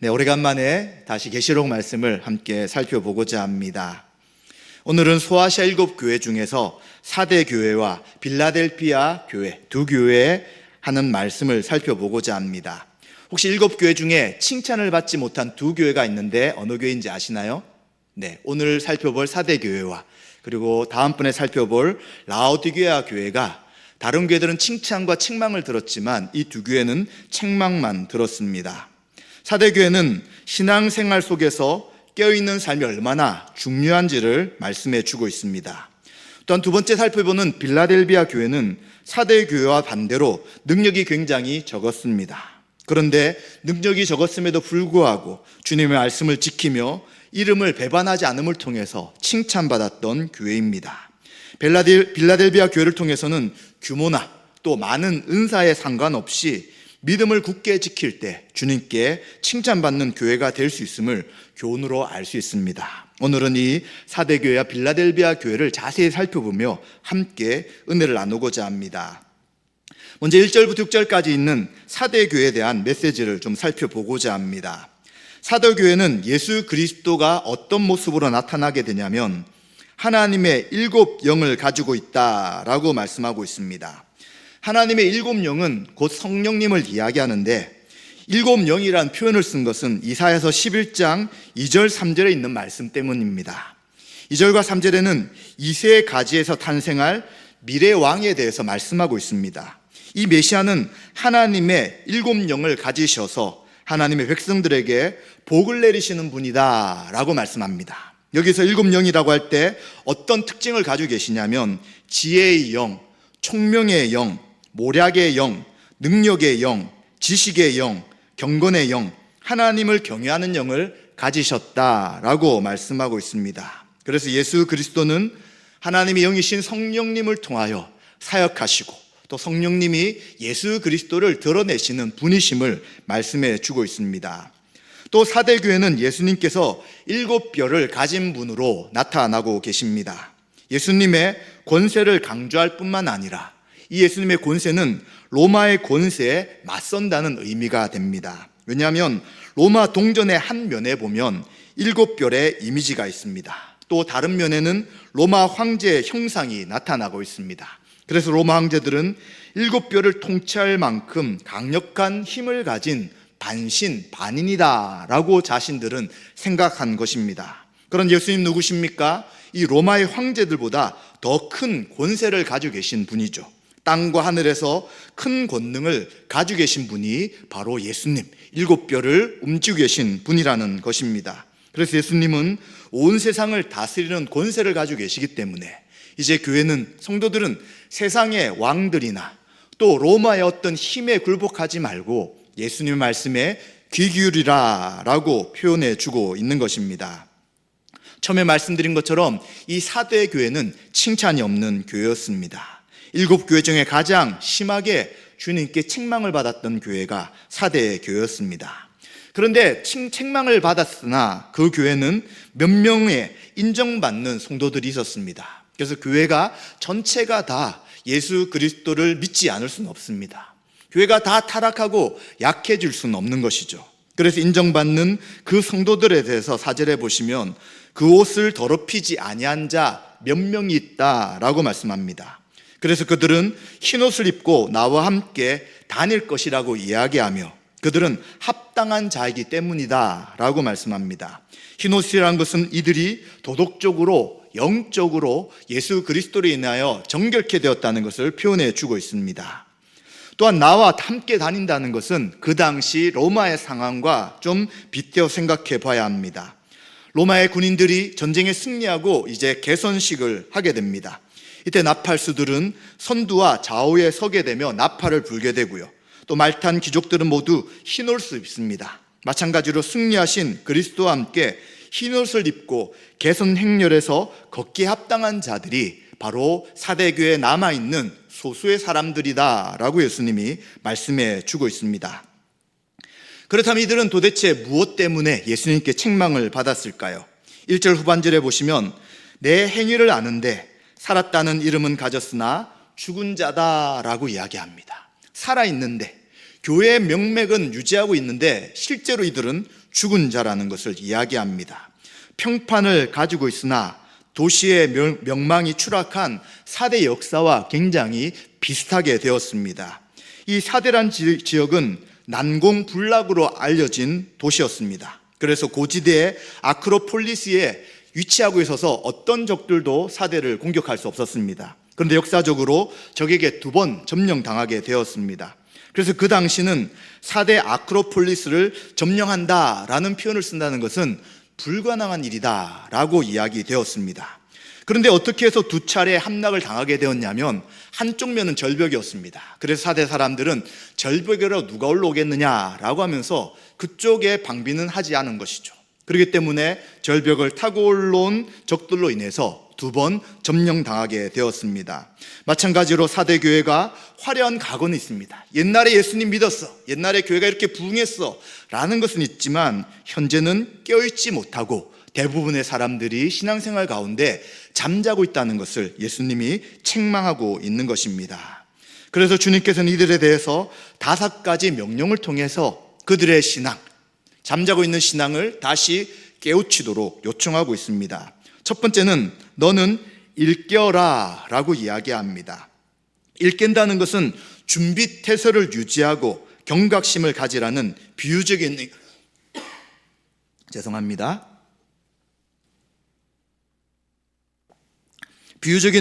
네, 오래간만에 다시 계시록 말씀을 함께 살펴보고자 합니다. 오늘은 소아시아 7교회 중에서 4대 교회와 빌라델피아 교회 두 교회에 하는 말씀을 살펴보고자 합니다. 혹시 7교회 중에 칭찬을 받지 못한 두 교회가 있는데 어느 교회인지 아시나요? 네, 오늘 살펴볼 4대 교회와 그리고 다음번에 살펴볼 라오디게아 교회가 다른 교회들은 칭찬과 책망을 들었지만 이 두 교회는 책망만 들었습니다. 4대 교회는 신앙생활 속에서 깨어있는 삶이 얼마나 중요한지를 말씀해 주고 있습니다. 또한 두 번째 살펴보는 빌라델비아 교회는 4대 교회와 반대로 능력이 굉장히 적었습니다. 그런데 능력이 적었음에도 불구하고 주님의 말씀을 지키며 이름을 배반하지 않음을 통해서 칭찬받았던 교회입니다. 빌라델비아 교회를 통해서는 규모나 또 많은 은사에 상관없이 믿음을 굳게 지킬 때 주님께 칭찬받는 교회가 될 수 있음을 교훈으로 알 수 있습니다. 오늘은 이 4대 교회와 빌라델비아 교회를 자세히 살펴보며 함께 은혜를 나누고자 합니다. 먼저 1절부터 6절까지 있는 4대 교회에 대한 메시지를 좀 살펴보고자 합니다. 4대 교회는 예수 그리스도가 어떤 모습으로 나타나게 되냐면 하나님의 7영을 가지고 있다라고 말씀하고 있습니다. 하나님의 7영은 곧 성령님을 이야기하는데 7영이라는 표현을 쓴 것은 이사야서 11장 2절 3절에 있는 말씀 때문입니다. 2절과 3절에는 이새의 가지에서 탄생할 미래 왕에 대해서 말씀하고 있습니다. 이 메시아는 하나님의 7영을 가지셔서 하나님의 백성들에게 복을 내리시는 분이다 라고 말씀합니다. 여기서 7영이라고 할 때 어떤 특징을 가지고 계시냐면 지혜의 영, 총명의 영, 모략의 영, 능력의 영, 지식의 영, 경건의 영, 하나님을 경외하는 영을 가지셨다라고 말씀하고 있습니다. 그래서 예수 그리스도는 하나님의 영이신 성령님을 통하여 사역하시고 또 성령님이 예수 그리스도를 드러내시는 분이심을 말씀해 주고 있습니다. 또 4대 교회는 예수님께서 7뼈를 가진 분으로 나타나고 계십니다. 예수님의 권세를 강조할 뿐만 아니라 이 예수님의 권세는 로마의 권세에 맞선다는 의미가 됩니다. 왜냐하면 로마 동전의 한 면에 보면 7별의 이미지가 있습니다. 또 다른 면에는 로마 황제의 형상이 나타나고 있습니다. 그래서 로마 황제들은 7별을 통치할 만큼 강력한 힘을 가진 반신반인이다 라고 자신들은 생각한 것입니다. 그런 예수님 누구십니까? 이 로마의 황제들보다 더 큰 권세를 가지고 계신 분이죠. 땅과 하늘에서 큰 권능을 가지고 계신 분이 바로 예수님, 7뼈를 움직이고 계신 분이라는 것입니다. 그래서 예수님은 온 세상을 다스리는 권세를 가지고 계시기 때문에 이제 교회는, 성도들은 세상의 왕들이나 또 로마의 어떤 힘에 굴복하지 말고 예수님의 말씀에 귀 기울이라 라고 표현해 주고 있는 것입니다. 처음에 말씀드린 것처럼 이 4대 교회는 칭찬이 없는 교회였습니다. 7교회 중에 가장 심하게 주님께 책망을 받았던 교회가 4대 교회였습니다. 그런데 책망을 받았으나 그 교회는 몇 명의 인정받는 성도들이 있었습니다. 그래서 교회가 전체가 다 예수 그리스도를 믿지 않을 수는 없습니다. 교회가 다 타락하고 약해질 수는 없는 것이죠. 그래서 인정받는 그 성도들에 대해서 4절에 보시면 그 옷을 더럽히지 아니한 자 몇 명이 있다라고 말씀합니다. 그래서 그들은 흰옷을 입고 나와 함께 다닐 것이라고 이야기하며 그들은 합당한 자이기 때문이다 라고 말씀합니다. 흰옷이라는 것은 이들이 도덕적으로 영적으로 예수 그리스도로 인하여 정결케 되었다는 것을 표현해 주고 있습니다. 또한 나와 함께 다닌다는 것은 그 당시 로마의 상황과 좀 빗대어 생각해 봐야 합니다. 로마의 군인들이 전쟁에 승리하고 이제 개선식을 하게 됩니다. 이때 나팔수들은 선두와 좌우에 서게 되며 나팔을 불게 되고요. 또 말탄 귀족들은 모두 흰옷을 입습니다. 마찬가지로 승리하신 그리스도와 함께 흰옷을 입고 개선 행렬에서 걷기에 합당한 자들이 바로 4대 교회에 남아있는 소수의 사람들이다 라고 예수님이 말씀해 주고 있습니다. 그렇다면 이들은 도대체 무엇 때문에 예수님께 책망을 받았을까요? 1절 후반절에 보시면 내 행위를 아는데 살았다는 이름은 가졌으나 죽은 자다라고 이야기합니다. 살아있는데 교회의 명맥은 유지하고 있는데 실제로 이들은 죽은 자라는 것을 이야기합니다. 평판을 가지고 있으나 도시의 명망이 추락한 사대 역사와 굉장히 비슷하게 되었습니다. 이 사대란 지역은 난공불락으로 알려진 도시였습니다. 그래서 고지대의 아크로폴리스에 위치하고 있어서 어떤 적들도 사대를 공격할 수 없었습니다. 그런데 역사적으로 적에게 2번 점령당하게 되었습니다. 그래서 그 당시는 사대 아크로폴리스를 점령한다라는 표현을 쓴다는 것은 불가능한 일이다라고 이야기되었습니다. 그런데 어떻게 해서 2차례 함락을 당하게 되었냐면 한쪽 면은 절벽이었습니다. 그래서 사대 사람들은 절벽으로 누가 올라오겠느냐라고 하면서 그쪽에 방비는 하지 않은 것이죠. 그렇기 때문에 절벽을 타고 올라온 적들로 인해서 2번 점령당하게 되었습니다. 마찬가지로 사대 교회가 화려한 각오는 있습니다. 옛날에 예수님 믿었어, 옛날에 교회가 이렇게 부흥했어 라는 것은 있지만 현재는 깨어있지 못하고 대부분의 사람들이 신앙생활 가운데 잠자고 있다는 것을 예수님이 책망하고 있는 것입니다. 그래서 주님께서는 이들에 대해서 5가지 명령을 통해서 그들의 신앙, 잠자고 있는 신앙을 다시 깨우치도록 요청하고 있습니다. 첫 번째는 너는 일깨어라 라고 이야기합니다. 일깬다는 것은 준비태세를 유지하고 경각심을 가지라는 비유적인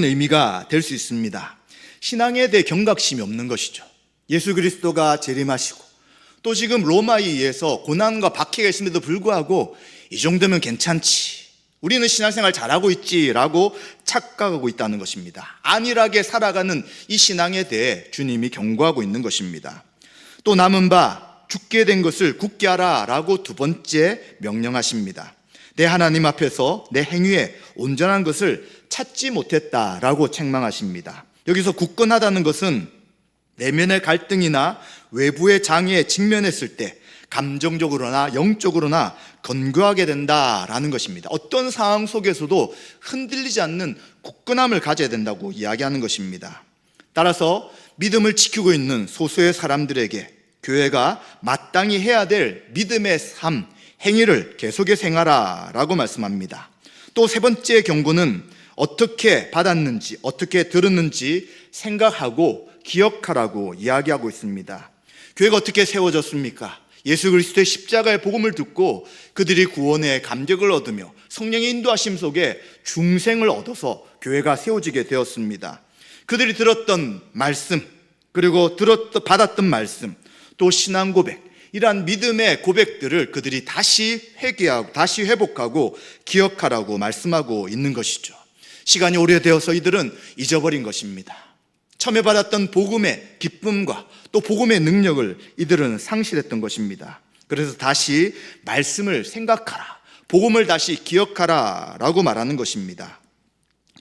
의미가 될 수 있습니다. 신앙에 대해 경각심이 없는 것이죠. 예수 그리스도가 재림하시고 또 지금 로마에 의해서 고난과 박해가 있음에도 불구하고 이 정도면 괜찮지, 우리는 신앙생활 잘하고 있지라고 착각하고 있다는 것입니다. 안일하게 살아가는 이 신앙에 대해 주님이 경고하고 있는 것입니다. 또 남은 바 죽게 된 것을 굳게 하라 라고 2번째 명령하십니다. 내 하나님 앞에서 내 행위에 온전한 것을 찾지 못했다라고 책망하십니다. 여기서 굳건하다는 것은 내면의 갈등이나 외부의 장애에 직면했을 때 감정적으로나 영적으로나 건강하게 된다라는 것입니다. 어떤 상황 속에서도 흔들리지 않는 굳건함을 가져야 된다고 이야기하는 것입니다. 따라서 믿음을 지키고 있는 소수의 사람들에게 교회가 마땅히 해야 될 믿음의 삶, 행위를 계속해서 행하라라고 말씀합니다. 또 3번째 경고는 어떻게 받았는지, 어떻게 들었는지 생각하고 기억하라고 이야기하고 있습니다. 교회가 어떻게 세워졌습니까? 예수 그리스도의 십자가의 복음을 듣고 그들이 구원의 감격을 얻으며 성령의 인도하심 속에 중생을 얻어서 교회가 세워지게 되었습니다. 그들이 들었던 말씀, 그리고 받았던 말씀, 또 신앙 고백, 이러한 믿음의 고백들을 그들이 다시 회개하고 다시 회복하고 기억하라고 말씀하고 있는 것이죠. 시간이 오래되어서 이들은 잊어버린 것입니다. 처음에 받았던 복음의 기쁨과 또 복음의 능력을 이들은 상실했던 것입니다. 그래서 다시 말씀을 생각하라, 복음을 다시 기억하라 라고 말하는 것입니다.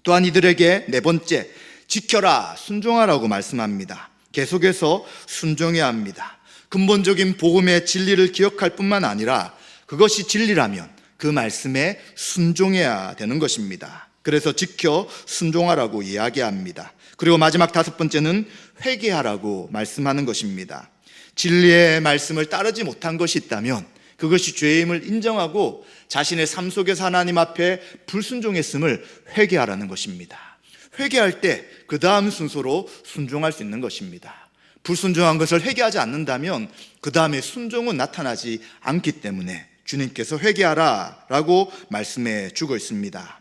또한 이들에게 4번째, 지켜라, 순종하라고 말씀합니다. 계속해서 순종해야 합니다. 근본적인 복음의 진리를 기억할 뿐만 아니라 그것이 진리라면 그 말씀에 순종해야 되는 것입니다. 그래서 지켜 순종하라고 이야기합니다. 그리고 마지막 5번째는 회개하라고 말씀하는 것입니다. 진리의 말씀을 따르지 못한 것이 있다면 그것이 죄임을 인정하고 자신의 삶 속에서 하나님 앞에 불순종했음을 회개하라는 것입니다. 회개할 때 그 다음 순서로 순종할 수 있는 것입니다. 불순종한 것을 회개하지 않는다면 그 다음에 순종은 나타나지 않기 때문에 주님께서 회개하라 라고 말씀해 주고 있습니다.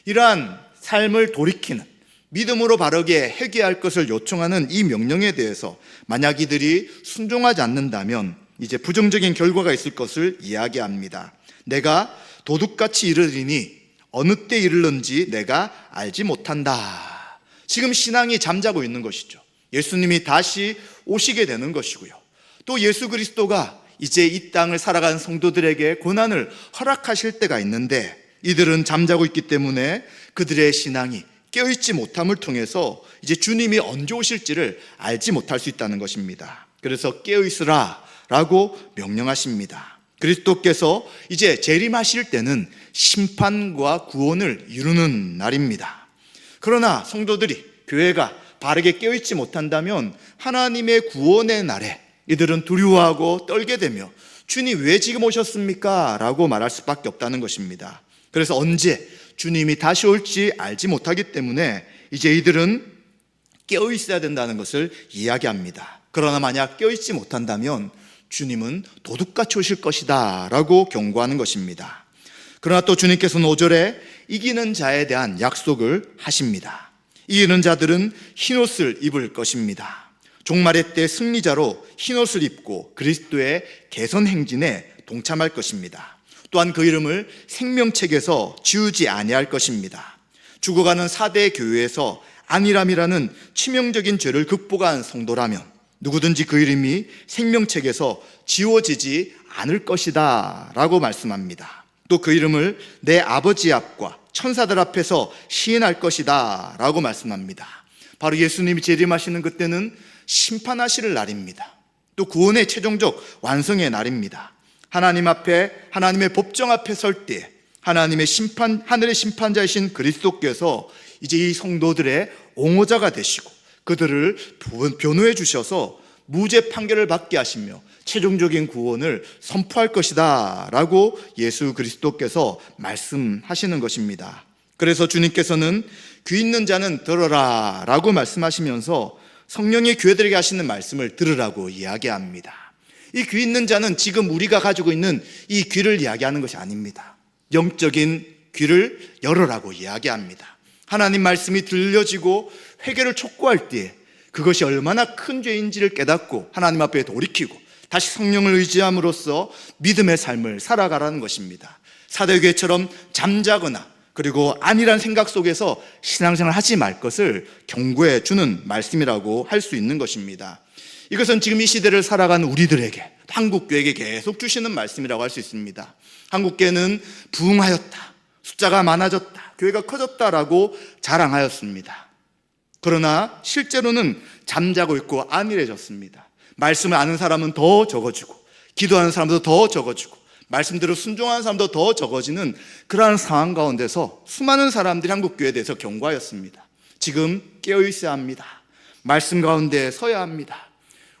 이러한 삶을 돌이키는, 믿음으로 바르게 회개할 것을 요청하는 이 명령에 대해서 만약 이들이 순종하지 않는다면 이제 부정적인 결과가 있을 것을 이야기합니다. 내가 도둑같이 이르리니 어느 때 이르는지 내가 알지 못한다. 지금 신앙이 잠자고 있는 것이죠. 예수님이 다시 오시게 되는 것이고요. 또 예수 그리스도가 이제 이 땅을 살아가는 성도들에게 고난을 허락하실 때가 있는데 이들은 잠자고 있기 때문에 그들의 신앙이 깨어있지 못함을 통해서 이제 주님이 언제 오실지를 알지 못할 수 있다는 것입니다. 그래서 깨어있으라 라고 명령하십니다. 그리스도께서 이제 재림하실 때는 심판과 구원을 이루는 날입니다. 그러나 성도들이, 교회가 바르게 깨어있지 못한다면 하나님의 구원의 날에 이들은 두려워하고 떨게 되며 주님 왜 지금 오셨습니까? 라고 말할 수밖에 없다는 것입니다. 그래서 언제 주님이 다시 올지 알지 못하기 때문에 이제 이들은 깨어 있어야 된다는 것을 이야기합니다. 그러나 만약 깨어 있지 못한다면 주님은 도둑같이 오실 것이다 라고 경고하는 것입니다. 그러나 또 주님께서는 5절에 이기는 자에 대한 약속을 하십니다. 이기는 자들은 흰옷을 입을 것입니다. 종말의 때 승리자로 흰옷을 입고 그리스도의 개선 행진에 동참할 것입니다. 또한 그 이름을 생명책에서 지우지 아니할 것입니다. 죽어가는 4대 교회에서 안일함이라는 치명적인 죄를 극복한 성도라면 누구든지 그 이름이 생명책에서 지워지지 않을 것이다 라고 말씀합니다. 또 그 이름을 내 아버지 앞과 천사들 앞에서 시인할 것이다 라고 말씀합니다. 바로 예수님이 재림하시는 그때는 심판하실 날입니다. 또 구원의 최종적 완성의 날입니다. 하나님 앞에, 하나님의 법정 앞에 설 때 하나님의 심판, 하늘의 심판자이신 그리스도께서 이제 이 성도들의 옹호자가 되시고 그들을 변호해 주셔서 무죄 판결을 받게 하시며 최종적인 구원을 선포할 것이다 라고 예수 그리스도께서 말씀하시는 것입니다. 그래서 주님께서는 귀 있는 자는 들어라 라고 말씀하시면서 성령이 교회들에게 하시는 말씀을 들으라고 이야기합니다. 이 귀 있는 자는 지금 우리가 가지고 있는 이 귀를 이야기하는 것이 아닙니다. 영적인 귀를 열어라고 이야기합니다. 하나님 말씀이 들려지고 회개를 촉구할 때 그것이 얼마나 큰 죄인지를 깨닫고 하나님 앞에 돌이키고 다시 성령을 의지함으로써 믿음의 삶을 살아가라는 것입니다. 사대교회처럼 잠자거나 그리고 안일한 생각 속에서 신앙생활을 하지 말 것을 경고해 주는 말씀이라고 할 수 있는 것입니다. 이것은 지금 이 시대를 살아가는 우리들에게, 한국교회에게 계속 주시는 말씀이라고 할 수 있습니다. 한국교회는 부흥하였다, 숫자가 많아졌다, 교회가 커졌다라고 자랑하였습니다. 그러나 실제로는 잠자고 있고 안일해졌습니다. 말씀을 아는 사람은 더 적어지고 기도하는 사람도 더 적어지고 말씀대로 순종하는 사람도 더 적어지는 그러한 상황 가운데서 수많은 사람들이 한국교회에 대해서 경고하였습니다. 지금 깨어있어야 합니다. 말씀 가운데 서야 합니다.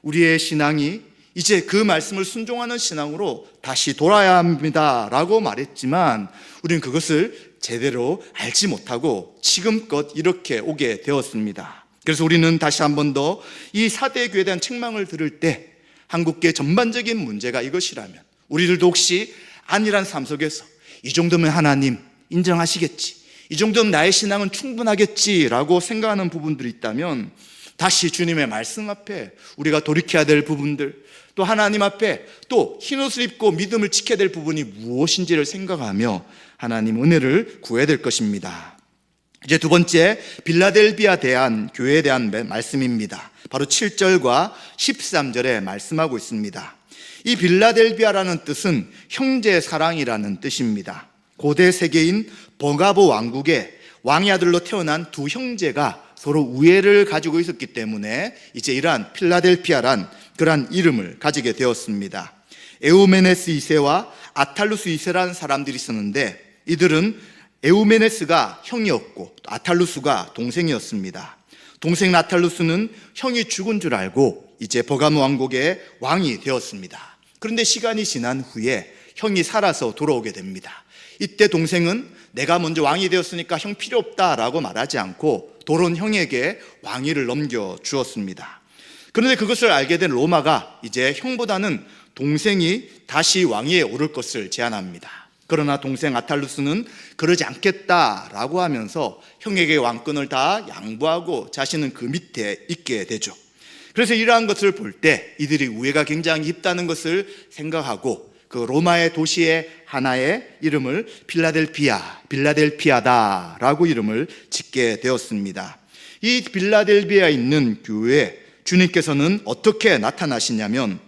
우리의 신앙이 이제 그 말씀을 순종하는 신앙으로 다시 돌아야 합니다 라고 말했지만 우리는 그것을 제대로 알지 못하고 지금껏 이렇게 오게 되었습니다. 그래서 우리는 다시 한 번 더 이 4대 교회에 대한 책망을 들을 때 한국교회 전반적인 문제가 이것이라면 우리들도 혹시 안일한 삶 속에서 이 정도면 하나님 인정하시겠지, 이 정도면 나의 신앙은 충분하겠지라고 생각하는 부분들이 있다면 다시 주님의 말씀 앞에 우리가 돌이켜야 될 부분들, 또 하나님 앞에 또 흰옷을 입고 믿음을 지켜야 될 부분이 무엇인지를 생각하며 하나님 은혜를 구해야 될 것입니다. 이제 두 번째, 빌라델비아 대한 교회에 대한 말씀입니다. 바로 7절과 13절에 말씀하고 있습니다. 이 빌라델비아라는 뜻은 형제 사랑이라는 뜻입니다. 고대 세계인 버가보 왕국의 왕의 아들로 태어난 두 형제가 서로 우애를 가지고 있었기 때문에 이제 이러한 필라델피아란 그러한 이름을 가지게 되었습니다. 에우메네스 2세와 아탈루스 2세라는 사람들이 있었는데 이들은 에우메네스가 형이었고 아탈루스가 동생이었습니다. 동생 아탈루스는 형이 죽은 줄 알고 이제 버가모 왕국의 왕이 되었습니다. 그런데 시간이 지난 후에 형이 살아서 돌아오게 됩니다. 이때 동생은 내가 먼저 왕이 되었으니까 형 필요 없다라고 말하지 않고 돌아온 형에게 왕위를 넘겨주었습니다. 그런데 그것을 알게 된 로마가 이제 형보다는 동생이 다시 왕위에 오를 것을 제안합니다. 그러나 동생 아탈루스는 그러지 않겠다라고 하면서 형에게 왕권을 다 양보하고 자신은 그 밑에 있게 되죠. 그래서 이러한 것을 볼 때 이들이 우애가 굉장히 깊다는 것을 생각하고 그 로마의 도시의 하나의 이름을 빌라델피아다라고 이름을 짓게 되었습니다. 이 빌라델비아에 있는 교회에 주님께서는 어떻게 나타나시냐면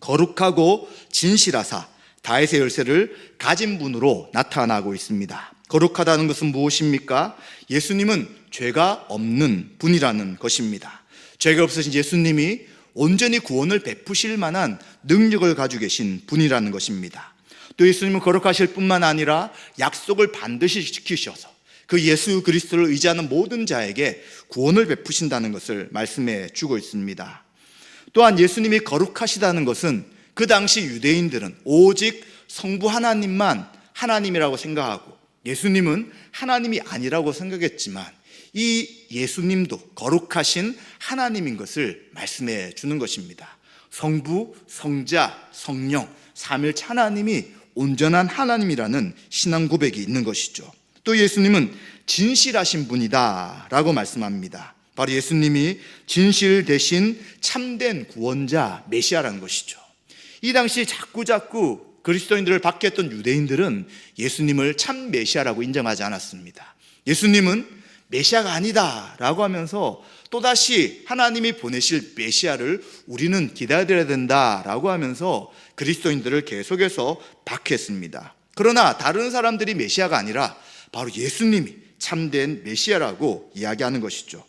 거룩하고 진실하사 다윗의 열쇠를 가진 분으로 나타나고 있습니다. 거룩하다는 것은 무엇입니까? 예수님은 죄가 없는 분이라는 것입니다. 죄가 없으신 예수님이 온전히 구원을 베푸실 만한 능력을 가지고 계신 분이라는 것입니다. 또 예수님은 거룩하실 뿐만 아니라 약속을 반드시 지키셔서 그 예수 그리스도를 의지하는 모든 자에게 구원을 베푸신다는 것을 말씀해 주고 있습니다. 또한 예수님이 거룩하시다는 것은 그 당시 유대인들은 오직 성부 하나님만 하나님이라고 생각하고 예수님은 하나님이 아니라고 생각했지만 이 예수님도 거룩하신 하나님인 것을 말씀해 주는 것입니다. 성부, 성자, 성령, 삼일체 하나님이 온전한 하나님이라는 신앙 고백이 있는 것이죠. 또 예수님은 진실하신 분이다 라고 말씀합니다. 바로 예수님이 진실 대신 참된 구원자 메시아라는 것이죠. 이 당시 자꾸 그리스도인들을 박해했던 유대인들은 예수님을 참 메시아라고 인정하지 않았습니다. 예수님은 메시아가 아니다 라고 하면서 또다시 하나님이 보내실 메시아를 우리는 기다려야 된다 라고 하면서 그리스도인들을 계속해서 박해했습니다. 그러나 다른 사람들이 메시아가 아니라 바로 예수님이 참된 메시아라고 이야기하는 것이죠.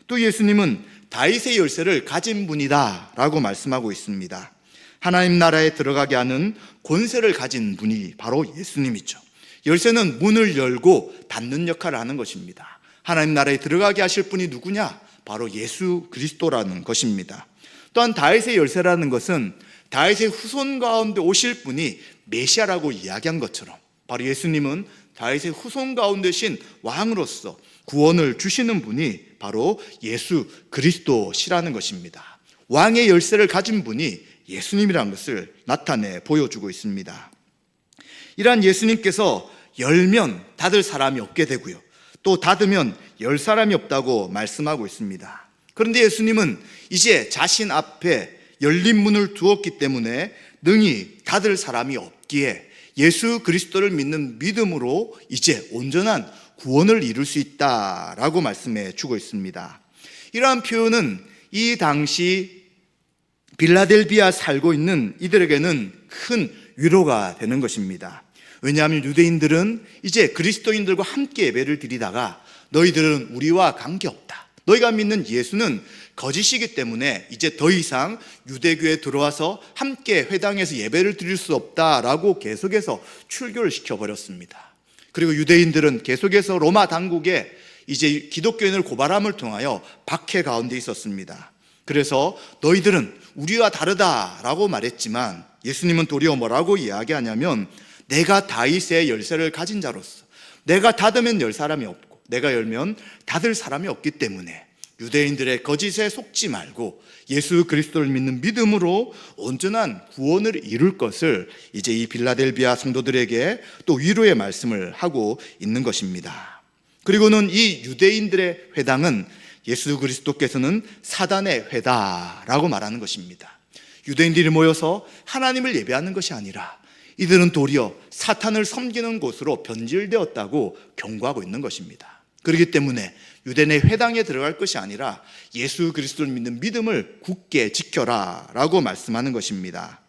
또 예수님은 다윗의 열쇠를 가진 분이다 라고 말씀하고 있습니다. 하나님 나라에 들어가게 하는 권세를 가진 분이 바로 예수님이죠. 열쇠는 문을 열고 닫는 역할을 하는 것입니다. 하나님 나라에 들어가게 하실 분이 누구냐? 바로 예수 그리스도라는 것입니다. 또한 다윗의 열쇠라는 것은 다윗의 후손 가운데 오실 분이 메시아라고 이야기한 것처럼 바로 예수님은 다윗의 후손 가운데 신 왕으로서 구원을 주시는 분이 바로 예수 그리스도시라는 것입니다. 왕의 열쇠를 가진 분이 예수님이라는 것을 나타내 보여주고 있습니다. 이러한 예수님께서 열면 닫을 사람이 없게 되고요, 또 닫으면 열 사람이 없다고 말씀하고 있습니다. 그런데 예수님은 이제 자신 앞에 열린 문을 두었기 때문에 능히 닫을 사람이 없기에 예수 그리스도를 믿는 믿음으로 이제 온전한 구원을 이룰 수 있다라고 말씀해 주고 있습니다. 이러한 표현은 이 당시 빌라델비아 살고 있는 이들에게는 큰 위로가 되는 것입니다. 왜냐하면 유대인들은 이제 그리스도인들과 함께 예배를 드리다가 너희들은 우리와 관계없다, 너희가 믿는 예수는 거짓이기 때문에 이제 더 이상 유대교에 들어와서 함께 회당에서 예배를 드릴 수 없다라고 계속해서 출교를 시켜버렸습니다. 그리고 유대인들은 계속해서 로마 당국에 이제 기독교인을 고발함을 통하여 박해 가운데 있었습니다. 그래서 너희들은 우리와 다르다라고 말했지만 예수님은 도리어 뭐라고 이야기하냐면 내가 다윗의 열쇠를 가진 자로서 내가 닫으면 열 사람이 없고 내가 열면 닫을 사람이 없기 때문에 유대인들의 거짓에 속지 말고 예수 그리스도를 믿는 믿음으로 온전한 구원을 이룰 것을 이제 이 빌라델비아 성도들에게 또 위로의 말씀을 하고 있는 것입니다. 그리고는 이 유대인들의 회당은 예수 그리스도께서는 사단의 회다라고 말하는 것입니다. 유대인들이 모여서 하나님을 예배하는 것이 아니라 이들은 도리어 사탄을 섬기는 곳으로 변질되었다고 경고하고 있는 것입니다. 그렇기 때문에 유대인의 회당에 들어갈 것이 아니라 예수 그리스도를 믿는 믿음을 굳게 지켜라 라고 말씀하는 것입니다.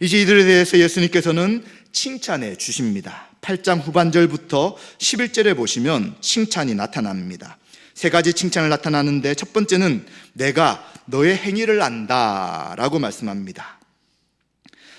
이제 이들에 대해서 예수님께서는 칭찬해 주십니다. 8장 후반절부터 11절에 보시면 칭찬이 나타납니다. 세 가지 칭찬을 나타나는데 첫 번째는 내가 너의 행위를 안다 라고 말씀합니다.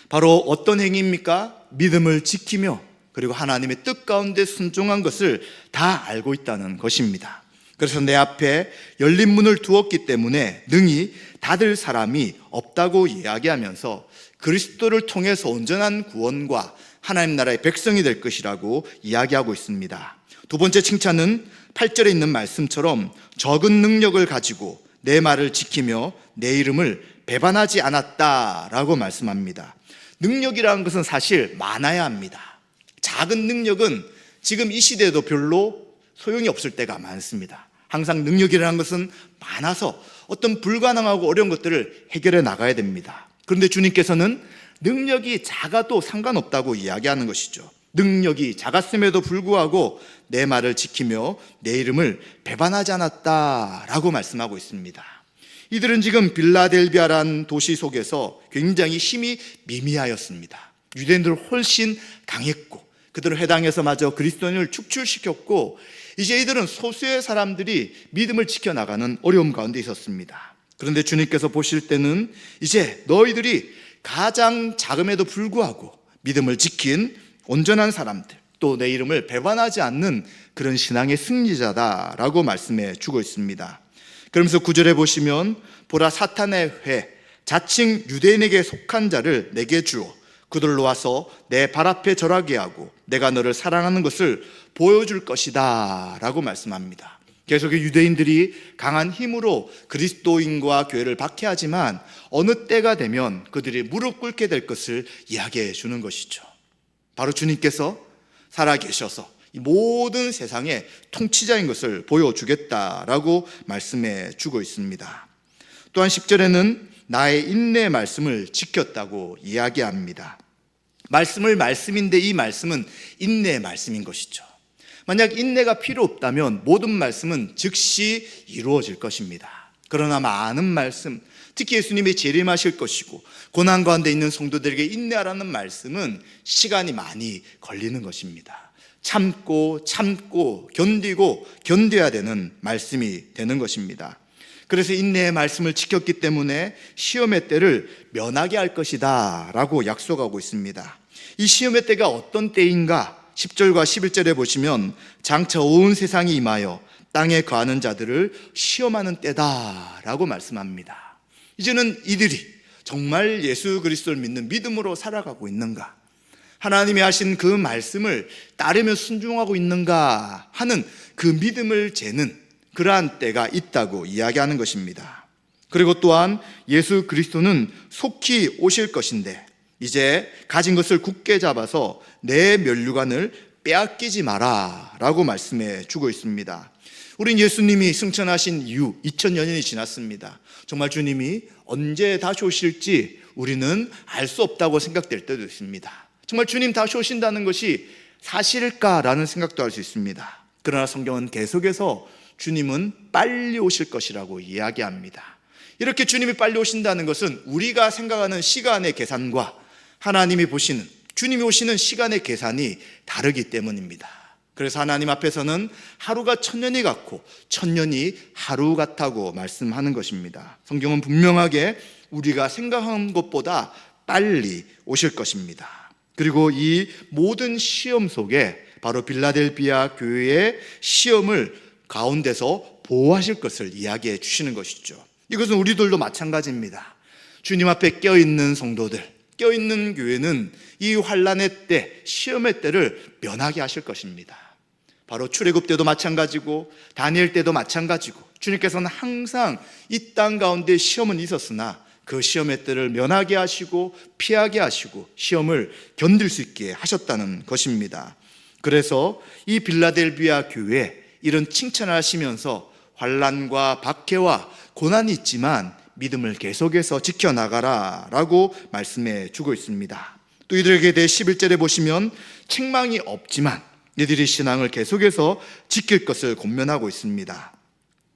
바로 어떤 행위입니까? 믿음을 지키며 그리고 하나님의 뜻 가운데 순종한 것을 다 알고 있다는 것입니다. 그래서 내 앞에 열린 문을 두었기 때문에 능히 닫을 사람이 없다고 이야기하면서 그리스도를 통해서 온전한 구원과 하나님 나라의 백성이 될 것이라고 이야기하고 있습니다. 두 번째 칭찬은 8절에 있는 말씀처럼 적은 능력을 가지고 내 말을 지키며 내 이름을 배반하지 않았다라고 말씀합니다. 능력이라는 것은 사실 많아야 합니다. 작은 능력은 지금 이 시대에도 별로 소용이 없을 때가 많습니다. 항상 능력이라는 것은 많아서 어떤 불가능하고 어려운 것들을 해결해 나가야 됩니다. 그런데 주님께서는 능력이 작아도 상관없다고 이야기하는 것이죠. 능력이 작았음에도 불구하고 내 말을 지키며 내 이름을 배반하지 않았다라고 말씀하고 있습니다. 이들은 지금 빌라델비아라는 도시 속에서 굉장히 힘이 미미하였습니다. 유대인들은 훨씬 강했고 그들은 회당에서 마저 그리스도인을 축출시켰고 이제 이들은 소수의 사람들이 믿음을 지켜나가는 어려움 가운데 있었습니다. 그런데 주님께서 보실 때는 이제 너희들이 가장 작음에도 불구하고 믿음을 지킨 온전한 사람들, 또 내 이름을 배반하지 않는 그런 신앙의 승리자다라고 말씀해 주고 있습니다. 그러면서 9절에 보시면 보라 사탄의 회, 자칭 유대인에게 속한 자를 내게 주어 그들로 와서 내 발 앞에 절하게 하고 내가 너를 사랑하는 것을 보여줄 것이다 라고 말씀합니다. 계속 유대인들이 강한 힘으로 그리스도인과 교회를 박해하지만 어느 때가 되면 그들이 무릎 꿇게 될 것을 이야기해 주는 것이죠. 바로 주님께서 살아계셔서 이 모든 세상의 통치자인 것을 보여주겠다라고 말씀해 주고 있습니다. 또한 10절에는 나의 인내 말씀을 지켰다고 이야기합니다. 말씀을 말씀인데 이 말씀은 인내의 말씀인 것이죠. 만약 인내가 필요 없다면 모든 말씀은 즉시 이루어질 것입니다. 그러나 많은 말씀, 특히 예수님이 재림하실 것이고 고난 가운데 있는 성도들에게 인내하라는 말씀은 시간이 많이 걸리는 것입니다. 참고 견디고 견뎌야 되는 말씀이 되는 것입니다. 그래서 인내의 말씀을 지켰기 때문에 시험의 때를 면하게 할 것이다 라고 약속하고 있습니다. 이 시험의 때가 어떤 때인가? 10절과 11절에 보시면 장차 온 세상이 임하여 땅에 거하는 자들을 시험하는 때다라고 말씀합니다. 이제는 이들이 정말 예수 그리스도를 믿는 믿음으로 살아가고 있는가? 하나님이 하신 그 말씀을 따르며 순종하고 있는가 하는 그 믿음을 재는 그러한 때가 있다고 이야기하는 것입니다. 그리고 또한 예수 그리스도는 속히 오실 것인데 이제 가진 것을 굳게 잡아서 내 면류관을 빼앗기지 마라 라고 말씀해 주고 있습니다. 우린 예수님이 승천하신 이후 2000여 년이 지났습니다. 정말 주님이 언제 다시 오실지 우리는 알 수 없다고 생각될 때도 있습니다. 정말 주님 다시 오신다는 것이 사실일까라는 생각도 할 수 있습니다. 그러나 성경은 계속해서 주님은 빨리 오실 것이라고 이야기합니다. 이렇게 주님이 빨리 오신다는 것은 우리가 생각하는 시간의 계산과 하나님이 보시는, 주님이 오시는 시간의 계산이 다르기 때문입니다. 그래서 하나님 앞에서는 하루가 1000년이 같고 1000년이 하루 같다고 말씀하는 것입니다. 성경은 분명하게 우리가 생각한 것보다 빨리 오실 것입니다. 그리고 이 모든 시험 속에 바로 빌라델비아 교회의 시험을 가운데서 보호하실 것을 이야기해 주시는 것이죠. 이것은 우리들도 마찬가지입니다. 주님 앞에 껴있는 성도들, 껴있는 교회는 이 환난의 때, 시험의 때를 면하게 하실 것입니다. 바로 출애굽 때도 마찬가지고 다니엘 때도 마찬가지고 주님께서는 항상 이 땅 가운데 시험은 있었으나 그 시험의 때를 면하게 하시고 피하게 하시고 시험을 견딜 수 있게 하셨다는 것입니다. 그래서 이 빌라델비아 교회에 이런 칭찬을 하시면서 환난과 박해와 고난이 있지만 믿음을 계속해서 지켜나가라 라고 말씀해 주고 있습니다. 또 이들에게 대해 11절에 보시면 책망이 없지만 이들이 신앙을 계속해서 지킬 것을 권면하고 있습니다.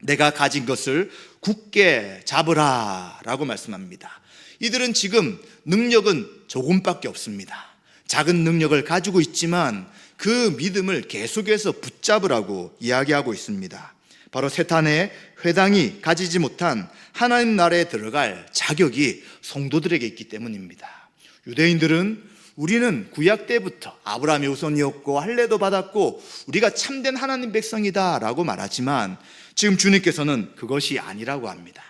내가 가진 것을 굳게 잡으라 라고 말씀합니다. 이들은 지금 능력은 조금밖에 없습니다. 작은 능력을 가지고 있지만 그 믿음을 계속해서 붙잡으라고 이야기하고 있습니다. 바로 세탄의 회당이 가지지 못한 하나님 나라에 들어갈 자격이 성도들에게 있기 때문입니다. 유대인들은 우리는 구약 때부터 아브라함의 후손이었고 할례도 받았고 우리가 참된 하나님 백성이다 라고 말하지만 지금 주님께서는 그것이 아니라고 합니다.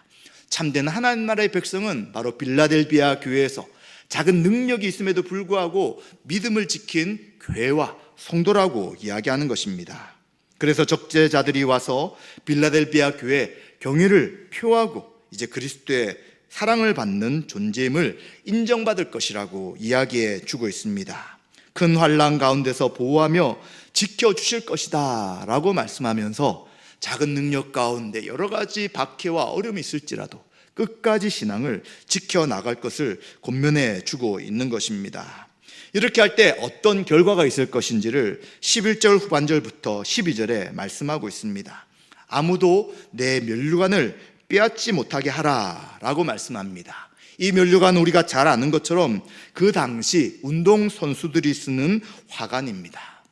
참된 하나님 나라의 백성은 바로 빌라델비아 교회에서 작은 능력이 있음에도 불구하고 믿음을 지킨 교회와 성도라고 이야기하는 것입니다. 그래서 적재자들이 와서 빌라델비아 교회 경위를 표하고 이제 그리스도의 사랑을 받는 존재임을 인정받을 것이라고 이야기해 주고 있습니다. 큰 환난 가운데서 보호하며 지켜주실 것이다 라고 말씀하면서 작은 능력 가운데 여러 가지 박해와 어려움이 있을지라도 끝까지 신앙을 지켜나갈 것을 권면해 주고 있는 것입니다. 이렇게 할 때 어떤 결과가 있을 것인지를 11절 후반절부터 12절에 말씀하고 있습니다. 아무도 내 면류관을 빼앗지 못하게 하라 라고 말씀합니다. 이 면류관은 우리가 잘 아는 것처럼 그 당시 운동선수들이 쓰는 화관입니다.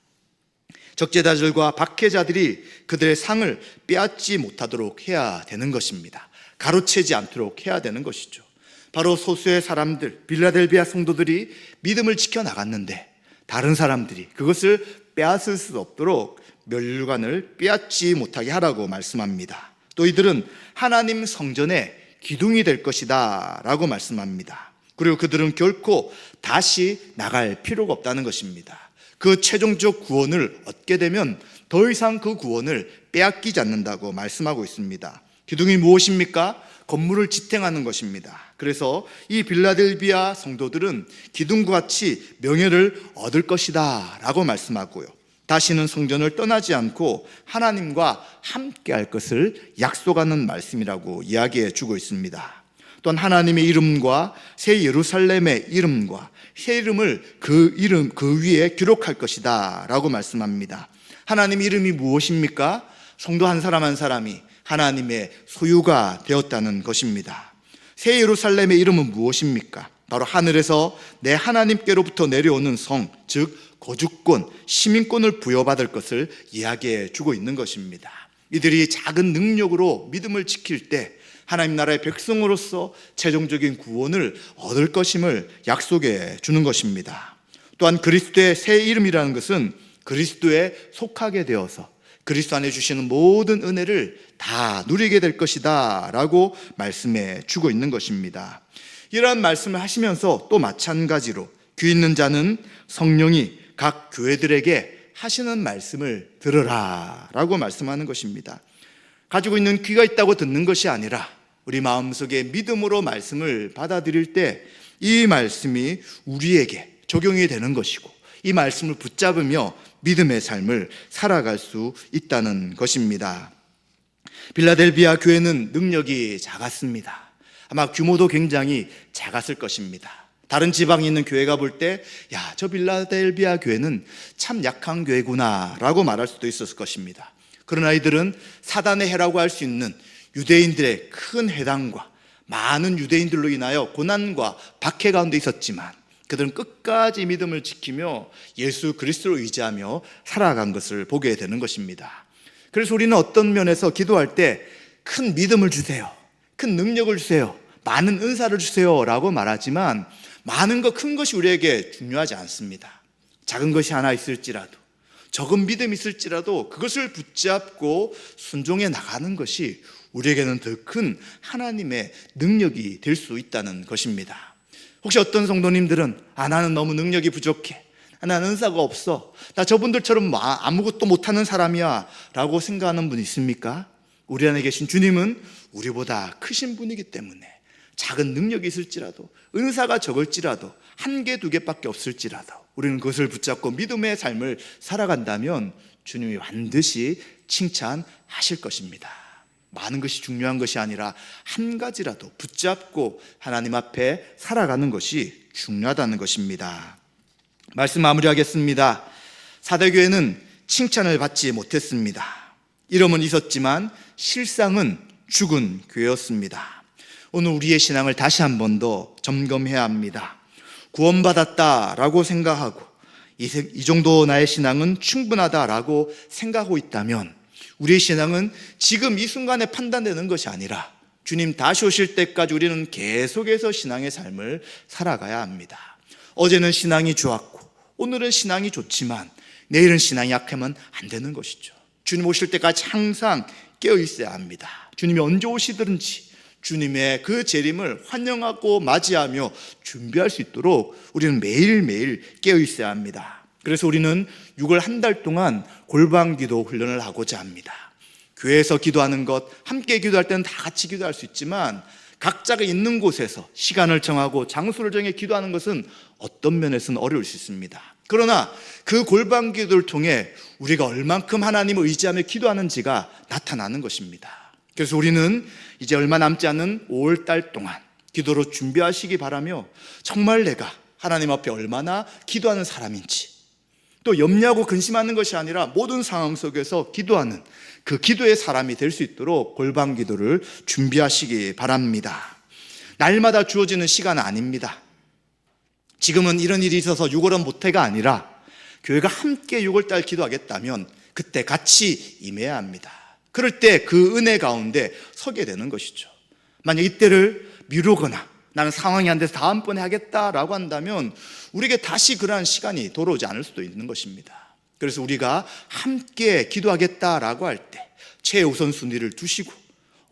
적재자들과 박해자들이 그들의 상을 빼앗지 못하도록 해야 되는 것입니다. 가로채지 않도록 해야 되는 것이죠. 바로 소수의 사람들, 빌라델비아 성도들이 믿음을 지켜나갔는데 다른 사람들이 그것을 빼앗을 수 없도록 면류관을 빼앗지 못하게 하라고 말씀합니다. 또 이들은 하나님 성전의 기둥이 될 것이다 라고 말씀합니다. 그리고 그들은 결코 다시 나갈 필요가 없다는 것입니다. 그 최종적 구원을 얻게 되면 더 이상 그 구원을 빼앗기지 않는다고 말씀하고 있습니다. 기둥이 무엇입니까? 건물을 지탱하는 것입니다. 그래서 이 빌라델비아 성도들은 기둥과 같이 명예를 얻을 것이다 라고 말씀하고요, 다시는 성전을 떠나지 않고 하나님과 함께 할 것을 약속하는 말씀이라고 이야기해 주고 있습니다. 또한 하나님의 이름과 새 예루살렘의 이름과 새 이름을 그 위에 기록할 것이다 라고 말씀합니다. 하나님의 이름이 무엇입니까? 성도 한 사람 한 사람이 하나님의 소유가 되었다는 것입니다. 새 예루살렘의 이름은 무엇입니까? 바로 하늘에서 내 하나님께로부터 내려오는 성, 즉 거주권, 시민권을 부여받을 것을 이야기해 주고 있는 것입니다. 이들이 작은 능력으로 믿음을 지킬 때 하나님 나라의 백성으로서 최종적인 구원을 얻을 것임을 약속해 주는 것입니다. 또한 그리스도의 새 이름이라는 것은 그리스도에 속하게 되어서 그리스도 안에 주시는 모든 은혜를 다 누리게 될 것이다 라고 말씀해 주고 있는 것입니다. 이러한 말씀을 하시면서 또 마찬가지로 귀 있는 자는 성령이 각 교회들에게 하시는 말씀을 들으라 라고 말씀하는 것입니다. 가지고 있는 귀가 있다고 듣는 것이 아니라 우리 마음속에 믿음으로 말씀을 받아들일 때 이 말씀이 우리에게 적용이 되는 것이고 이 말씀을 붙잡으며 믿음의 삶을 살아갈 수 있다는 것입니다. 빌라델비아 교회는 능력이 작았습니다. 아마 규모도 굉장히 작았을 것입니다. 다른 지방에 있는 교회가 볼 때 야, 저 빌라델비아 교회는 참 약한 교회구나 라고 말할 수도 있었을 것입니다. 그러나 이들은 사단의 해라고 할 수 있는 유대인들의 큰 해당과 많은 유대인들로 인하여 고난과 박해 가운데 있었지만 그들은 끝까지 믿음을 지키며 예수 그리스도를 의지하며 살아간 것을 보게 되는 것입니다. 그래서 우리는 어떤 면에서 기도할 때 큰 믿음을 주세요, 큰 능력을 주세요, 많은 은사를 주세요 라고 말하지만 많은 것, 큰 것이 우리에게 중요하지 않습니다. 작은 것이 하나 있을지라도, 적은 믿음이 있을지라도 그것을 붙잡고 순종해 나가는 것이 우리에게는 더 큰 하나님의 능력이 될 수 있다는 것입니다. 혹시 어떤 성도님들은 나는 너무 능력이 부족해, 나는 은사가 없어, 나 저분들처럼 아무것도 못하는 사람이야 라고 생각하는 분 있습니까? 우리 안에 계신 주님은 우리보다 크신 분이기 때문에 작은 능력이 있을지라도, 은사가 적을지라도, 한 개, 두 개밖에 없을지라도 우리는 그것을 붙잡고 믿음의 삶을 살아간다면 주님이 반드시 칭찬하실 것입니다. 많은 것이 중요한 것이 아니라 한 가지라도 붙잡고 하나님 앞에 살아가는 것이 중요하다는 것입니다. 말씀 마무리하겠습니다. 사대교회는 칭찬을 받지 못했습니다. 이름은 있었지만 실상은 죽은 교회였습니다. 오늘 우리의 신앙을 다시 한 번 더 점검해야 합니다. 구원받았다라고 생각하고 이 정도 나의 신앙은 충분하다라고 생각하고 있다면 우리의 신앙은 지금 이 순간에 판단되는 것이 아니라 주님 다시 오실 때까지 우리는 계속해서 신앙의 삶을 살아가야 합니다. 어제는 신앙이 좋았고 오늘은 신앙이 좋지만 내일은 신앙이 약하면 안 되는 것이죠. 주님 오실 때까지 항상 깨어 있어야 합니다. 주님이 언제 오시든지 주님의 그 재림을 환영하고 맞이하며 준비할 수 있도록 우리는 매일매일 깨어 있어야 합니다. 그래서 우리는 6월 한 달 동안 골방기도 훈련을 하고자 합니다. 교회에서 기도하는 것, 함께 기도할 때는 다 같이 기도할 수 있지만 각자가 있는 곳에서 시간을 정하고 장소를 정해 기도하는 것은 어떤 면에서는 어려울 수 있습니다. 그러나 그 골방기도를 통해 우리가 얼만큼 하나님을 의지하며 기도하는지가 나타나는 것입니다. 그래서 우리는 이제 얼마 남지 않은 5월 달 동안 기도로 준비하시기 바라며 정말 내가 하나님 앞에 얼마나 기도하는 사람인지, 또 염려하고 근심하는 것이 아니라 모든 상황 속에서 기도하는 그 기도의 사람이 될 수 있도록 골방 기도를 준비하시기 바랍니다. 날마다 주어지는 시간은 아닙니다. 지금은 이런 일이 있어서 6월은 못해가 아니라 교회가 함께 6월달 기도하겠다면 그때 같이 임해야 합니다. 그럴 때 그 은혜 가운데 서게 되는 것이죠. 만약 이때를 미루거나 나는 상황이 안 돼서 다음번에 하겠다라고 한다면 우리에게 다시 그러한 시간이 돌아오지 않을 수도 있는 것입니다. 그래서 우리가 함께 기도하겠다라고 할 때 최우선 순위를 두시고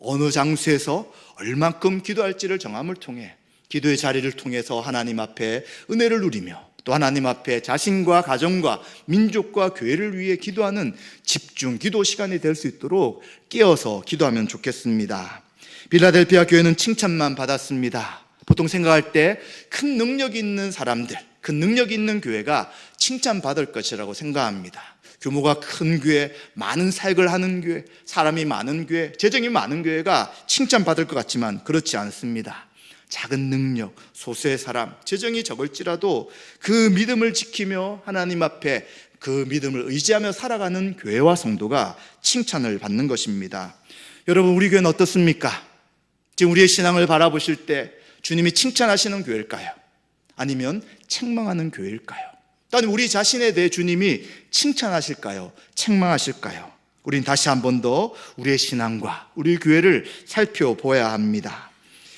어느 장소에서 얼만큼 기도할지를 정함을 통해 기도의 자리를 통해서 하나님 앞에 은혜를 누리며 또 하나님 앞에 자신과 가정과 민족과 교회를 위해 기도하는 집중 기도 시간이 될 수 있도록 깨어서 기도하면 좋겠습니다. 빌라델피아 교회는 칭찬만 받았습니다. 보통 생각할 때 큰 능력이 있는 사람들, 큰 능력이 있는 교회가 칭찬받을 것이라고 생각합니다. 규모가 큰 교회, 많은 사역을 하는 교회, 사람이 많은 교회, 재정이 많은 교회가 칭찬받을 것 같지만 그렇지 않습니다. 작은 능력, 소수의 사람, 재정이 적을지라도 그 믿음을 지키며 하나님 앞에 그 믿음을 의지하며 살아가는 교회와 성도가 칭찬을 받는 것입니다. 여러분, 우리 교회는 어떻습니까? 지금 우리의 신앙을 바라보실 때 주님이 칭찬하시는 교회일까요? 아니면 책망하는 교회일까요? 또는 우리 자신에 대해 주님이 칭찬하실까요? 책망하실까요? 우린 다시 한 번 더 우리의 신앙과 우리 교회를 살펴보아야 합니다.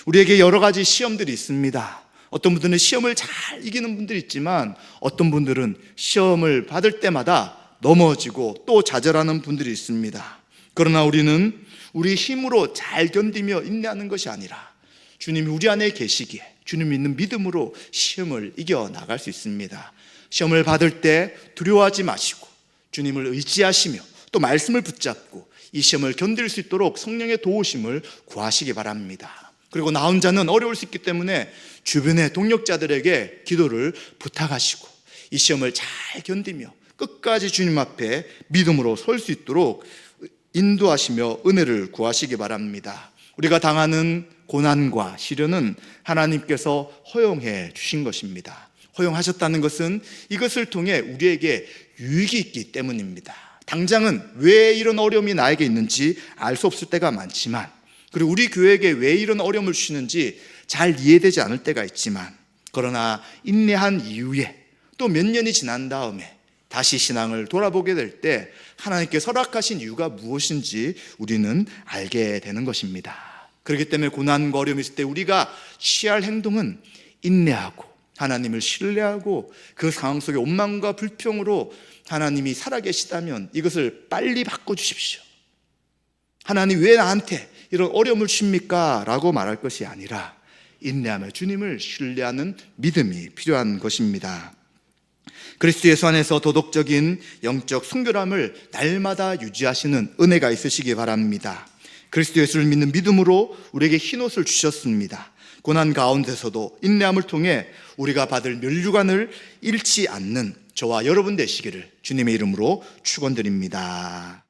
우리에게 여러 가지 시험들이 있습니다. 어떤 분들은 시험을 잘 이기는 분들이 있지만 어떤 분들은 시험을 받을 때마다 넘어지고 또 좌절하는 분들이 있습니다. 그러나 우리는 우리 힘으로 잘 견디며 인내하는 것이 아니라 주님이 우리 안에 계시기에 주님 믿는 믿음으로 시험을 이겨나갈 수 있습니다. 시험을 받을 때 두려워하지 마시고 주님을 의지하시며 또 말씀을 붙잡고 이 시험을 견딜 수 있도록 성령의 도우심을 구하시기 바랍니다. 그리고 나 혼자는 어려울 수 있기 때문에 주변의 동력자들에게 기도를 부탁하시고 이 시험을 잘 견디며 끝까지 주님 앞에 믿음으로 설 수 있도록 인도하시며 은혜를 구하시기 바랍니다. 우리가 당하는 고난과 시련은 하나님께서 허용해 주신 것입니다. 허용하셨다는 것은 이것을 통해 우리에게 유익이 있기 때문입니다. 당장은 왜 이런 어려움이 나에게 있는지 알 수 없을 때가 많지만, 그리고 우리 교회에게 왜 이런 어려움을 주시는지 잘 이해되지 않을 때가 있지만, 그러나 인내한 이후에 또 몇 년이 지난 다음에 다시 신앙을 돌아보게 될 때 하나님께 허락하신 이유가 무엇인지 우리는 알게 되는 것입니다. 그렇기 때문에 고난과 어려움이 있을 때 우리가 취할 행동은 인내하고 하나님을 신뢰하고 그 상황 속에 원망과 불평으로 하나님이 살아계시다면 이것을 빨리 바꿔주십시오. 하나님 왜 나한테 이런 어려움을 주십니까? 라고 말할 것이 아니라 인내하며 주님을 신뢰하는 믿음이 필요한 것입니다. 그리스도 예수 안에서 도덕적인 영적 순결함을 날마다 유지하시는 은혜가 있으시기 바랍니다. 그리스도 예수를 믿는 믿음으로 우리에게 흰옷을 주셨습니다. 고난 가운데서도 인내함을 통해 우리가 받을 면류관을 잃지 않는 저와 여러분 되시기를 주님의 이름으로 축원드립니다.